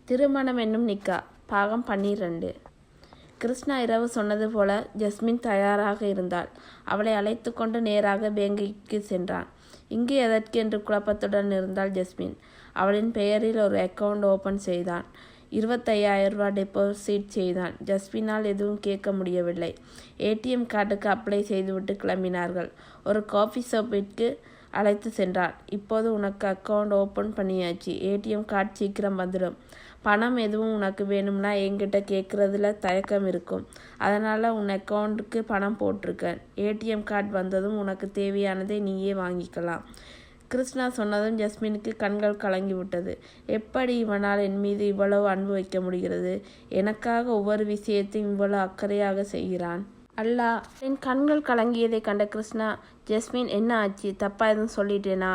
திருமணம் என்னும் நிக்கா பாகம் 12. கிருஷ்ணா இரவு சொன்னது போல ஜஸ்மின் தயாராக இருந்தாள். அவளை அழைத்து கொண்டு நேராக பேங்கிற்கு சென்றான். இங்கு எதற்கு என்று குழப்பத்துடன் இருந்தாள் ஜஸ்மின். அவளின் பெயரில் ஒரு அக்கவுண்ட் ஓபன் செய்தான். 25,000 ரூபாய் டெபாசிட் செய்தான். ஜஸ்மினால் எதுவும் கேட்க முடியவில்லை. ஏடிஎம் கார்டுக்கு அப்ளை செய்துவிட்டு கிளம்பினார்கள். ஒரு காஃபி ஷாப்பிற்கு அழைத்து சென்றான். இப்போது உனக்கு அக்கவுண்ட் ஓப்பன் பண்ணியாச்சு. ஏடிஎம் கார்டு சீக்கிரம் வந்துடும். பணம் எதுவும் உனக்கு வேணும்னா என்கிட்ட கேட்குறதுல தயக்கம் இருக்கும். அதனால் உன் அக்கௌண்ட்டுக்கு பணம் போட்டிருக்கேன். ஏடிஎம் கார்டு வந்ததும் உனக்கு தேவையானதை நீயே வாங்கிக்கலாம். கிருஷ்ணா சொன்னதும் ஜஸ்மினுக்கு கண்கள் கலங்கி விட்டது. எப்படி இவனால் என் மீது இவ்வளவு அன்பு வைக்க முடிகிறது? எனக்காக ஒவ்வொரு விஷயத்தையும் இவ்வளவு அக்கறையாக செய்கிறான். அல்லா! என் கண்கள் கலங்கியதை கண்ட கிருஷ்ணா, ஜஸ்மின் என்ன ஆச்சு? தப்பா எதுவும் சொல்லிட்டேனா?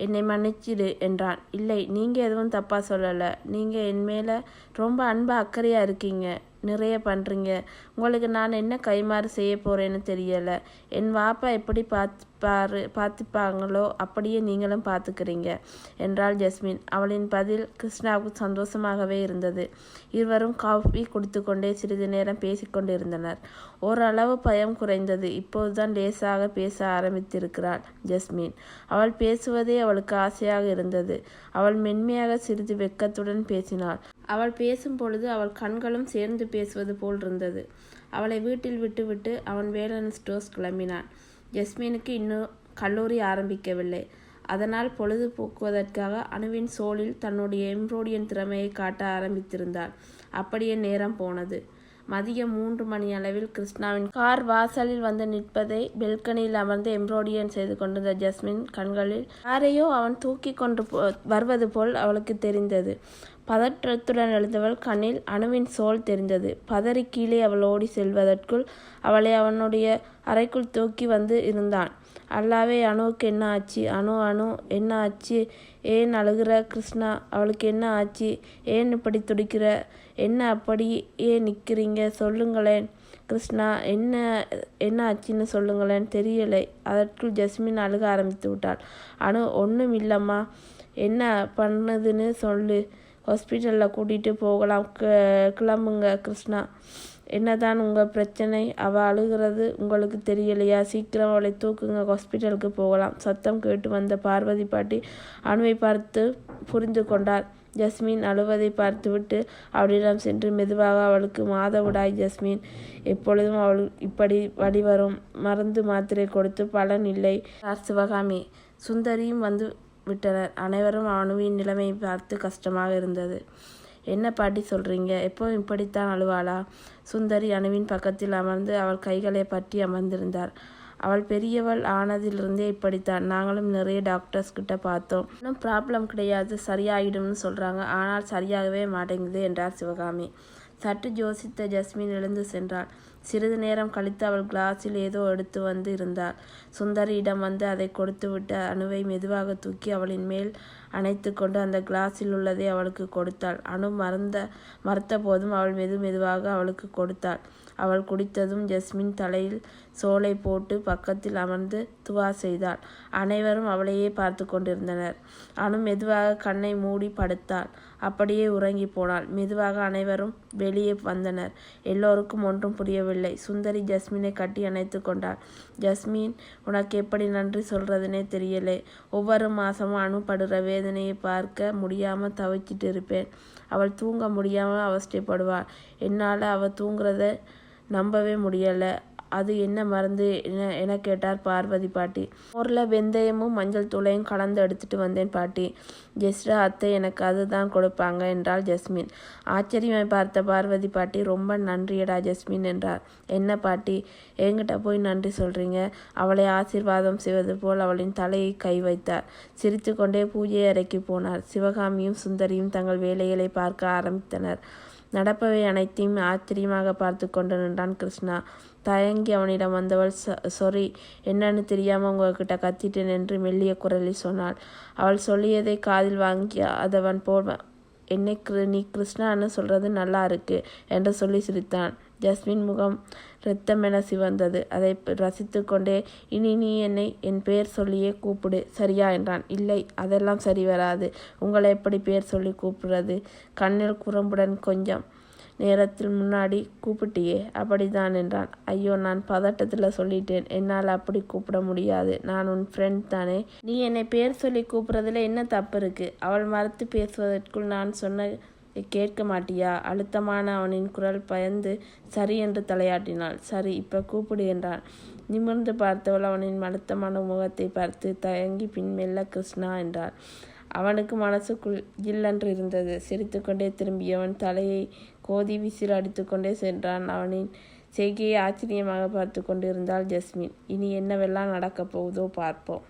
என்னை மன்னிச்சிடு என்றான். இல்லை, நீங்கள் எதுவும் தப்பாக சொல்லலை. நீங்கள் என் மேலே ரொம்ப அன்பாக அக்கறையாக இருக்கீங்க. நிறைய பண்ணுறீங்க. உங்களுக்கு நான் என்ன கைமாறு செய்ய போகிறேன்னு தெரியலை. என் வாப்பா எப்படி பார்த்துப்பாங்களோ அப்படியே நீங்களும் பார்த்துக்கிறீங்க என்றாள் ஜஸ்மின். அவளின் பதில் கிருஷ்ணாவுக்கு சந்தோஷமாகவே இருந்தது. இருவரும் காஃபி குடித்து கொண்டே சிறிது நேரம் பேசிக்கொண்டு இருந்தனர். ஓரளவு பயம் குறைந்தது. இப்போதுதான் லேசாக பேச ஆரம்பித்திருக்கிறாள் ஜஸ்மின். அவள் பேசுவதே அவளுக்கு ஆசையாக இருந்தது. அவள் மென்மையாக சிறிது வெட்கத்துடன் பேசினாள். அவள் பேசும் பொழுது அவள் கண்களும் சேர்ந்து பேசுவது போல் இருந்தது. அவளை வீட்டில் விட்டுவிட்டு அவன் வேலன் ஸ்டோர்ஸ் கிளம்பினான். ஜஸ்மினுக்கு இன்னும் கல்லூரி ஆரம்பிக்கவில்லை. அதனால் பொழுது போக்குவதற்காக அணுவின் சோலில் தன்னுடைய எம்ப்ராய்டியன் திறமையை காட்ட ஆரம்பித்திருந்தாள். அப்படியே நேரம் போனது. மதியம் 3 மணி அளவில் கிருஷ்ணாவின் கார் வாசலில் வந்து நிற்பதை பெல்கனியில் அமர்ந்து எம்ப்ராய்டியன் செய்து கொண்டிருந்த ஜஸ்மின் கண்களில் யாரையோ அவன் தூக்கி கொண்டு வருவது போல் அவளுக்கு தெரிந்தது. பதற்றத்துடன் எழுந்தவள் கண்ணில் அணுவின் சோல் தெரிந்தது. பதறி கீழே அவள் ஓடி செல்வதற்குள் அவளை அவனுடைய அறைக்குள் தூக்கி வந்து இருந்தான். அல்லாவே, அணுவுக்கு என்ன ஆச்சு? அணு என்ன ஆச்சு? ஏன் அழுகிற கிருஷ்ணா? அவளுக்கு என்ன ஆச்சு? ஏன் இப்படி துடிக்கிற? என்ன அப்படியே நிற்கிறீங்க? சொல்லுங்களேன் கிருஷ்ணா, என்ன ஆச்சுன்னு சொல்லுங்களேன். தெரியலை. அதற்குள் ஜஸ்மின் அழுக ஆரம்பித்து விட்டாள். அணு, ஒன்றும் இல்லைம்மா. என்ன பண்ணுதுன்னு சொல்லு. ஹாஸ்பிட்டலில் கூட்டிகிட்டு போகலாம். கிளம்புங்க கிருஷ்ணா. என்னதான் உங்கள் பிரச்சனை? அவள் அழுகிறது உங்களுக்கு தெரியலையா? சீக்கிரம் அவளை தூக்குங்க, ஹாஸ்பிட்டலுக்கு போகலாம். சத்தம் கேட்டு வந்த பார்வதி பாட்டி அணுவை பார்த்து புரிந்து கொண்டார். ஜஸ்மின் அழுவதை பார்த்துவிட்டு அவளிடம் சென்று மெதுவாக, அவளுக்கு மாதவிடாய் ஜஸ்மின். எப்பொழுதும் அவள் இப்படி வழி வரும். மருந்து மாத்திரை கொடுத்து பலன் இல்லை. சிவகாமி சுந்தரியும் வந்து விட்டனர். அனைவரும் அணுவின் நிலைமையை பார்த்து கஷ்டமாக இருந்தது. என்ன பாட்டி சொல்கிறீங்க? எப்போதும் இப்படித்தான் அழுவாளா? சுந்தரி அணுவின் பக்கத்தில் அமர்ந்து அவள் கைகளை பற்றி அமர்ந்திருந்தார். அவள் பெரியவள் ஆனதிலிருந்தே இப்படித்தான். நாங்களும் நிறைய டாக்டர்ஸ் கிட்ட பார்த்தோம். இன்னும் ப்ராப்ளம் கிடையாது, சரியாயிடும்னு சொல்கிறாங்க. ஆனால் சரியாகவே மாட்டேங்குது என்றார் சிவகாமி. சற்று யோசித்த ஜஸ்மின் எழுந்து சென்றாள். சிறிது நேரம் கழித்து அவள் கிளாஸில் ஏதோ எடுத்து வந்து இருந்தாள். சுந்தரியிடம் வந்து அதை கொடுத்துவிட்டு அணுவை மெதுவாக தூக்கி அவளின் மேல் அணைத்து கொண்டு அந்த கிளாஸில் உள்ளதை அவளுக்கு கொடுத்தாள். அணு மறுத்த போதும் அவள் மெதுவாக அவளுக்கு கொடுத்தாள். அவள் குடித்ததும் ஜஸ்மின் தலையில் சோலை போட்டு பக்கத்தில் அமர்ந்து துவா செய்தாள். அனைவரும் அவளையே பார்த்து கொண்டிருந்தனர். அணு மெதுவாக கண்ணை மூடி படுத்தாள். அப்படியே உறங்கி போனாள். மெதுவாக அனைவரும் வெளியே வந்தனர். எல்லோருக்கும் ஒன்றும் புரியவில்லை. சுந்தரி ஜஸ்மினை கட்டி அணைத்து கொண்டாள். ஜஸ்மின், உனக்கு எப்படி நன்றி சொல்றதுனே தெரியலை. ஒவ்வொரு மாசமும் அணு படுற வேதனையை பார்க்க முடியாமல் தவிச்சிட்டு இருப்பேன். அவள் தூங்க முடியாமல் அவஸ்தைப்படுவாள். என்னால் அவள் தூங்குறத நம்பவே முடியலை. அது என்ன மருந்து என கேட்டார் பார்வதி பாட்டி. மோரில் வெந்தயமும் மஞ்சள் தூளையும் கலந்து எடுத்துட்டு வந்தேன் பாட்டி. ஜெஸ்ரா அத்தை எனக்கு அதுதான் கொடுப்பாங்க என்றாள் ஜஸ்மின். ஆச்சரியமாய் பார்த்த பார்வதி பாட்டி, ரொம்ப நன்றியடா ஜஸ்மின் என்றார். என்ன பாட்டி, என்கிட்ட போய் நன்றி சொல்றீங்க? அவளை ஆசீர்வாதம் செய்வது போல் அவளின் தலையை கை வைத்தார். சிரித்து கொண்டே பூஜை அறைக்கு போனார். சிவகாமியும் சுந்தரியும் தங்கள் வேலைகளை பார்க்க ஆரம்பித்தனர். நடப்பவை அனைத்தையும் ஆச்சரியமாக பார்த்து கொண்டு நின்றான் கிருஷ்ணா. தயங்கி அவனிடம் வந்தவள், சொரி, என்னன்னு தெரியாமல் உங்ககிட்ட கத்திட்டேன் என்று மெல்லிய குரலில் சொன்னாள். அவள் சொல்லியதை காதில் வாங்கி அதவன் போல் என்னை நீ கிருஷ்ணான்னு சொல்கிறது நல்லா இருக்கு என்று சொல்லி சிரித்தான். ஜஸ்மின் முகம் இரத்தமென சிவந்தது. அதை ரசித்து கொண்டே, இனி நீ என்னை என் பெயர் சொல்லியே கூப்பிடு, சரியா என்றான். இல்லை, அதெல்லாம் சரி வராது. உங்களை எப்படி பெயர் சொல்லி கூப்பிடுறது? கண்ணில் குறும்புடன் கொஞ்சம் நேரத்தில் முன்னாடி கூப்பிட்டியே, அப்படிதான் என்றான். ஐயோ, நான் பதட்டத்தில் சொல்லிட்டேன். என்னால் அப்படி கூப்பிட முடியாது. நான் உன் ஃப்ரெண்ட் தானே. நீ என்னை பேர் சொல்லி கூப்பிட்றதுல என்ன தப்பு இருக்கு? அவள் மறுத்து பேசுவதற்குள் நான் சொன்ன கேட்க மாட்டியா? அழுத்தமான அவனின் குரல் பயந்து சரி என்று தலையாட்டினாள். சரி, இப்போ கூப்பிடு என்றான். நிமிர்ந்து பார்த்தவள் அவனின் அழுத்தமான முகத்தை பார்த்து தயங்கி பின் மெல்ல கிருஷ்ணா என்றாள். அவனுக்கு மனசுக்குள் இல்லென்று இருந்தது. சிரித்துக்கொண்டே திரும்பியவன் தலையை கோதி விசில் அடித்துக்கொண்டே சென்றான். அவனின் செய்கையை ஆச்சரியமாக பார்த்து கொண்டிருந்தாள் ஜஸ்மின். இனி என்னவெல்லாம் நடக்கப் போகுதோ பார்ப்போம்.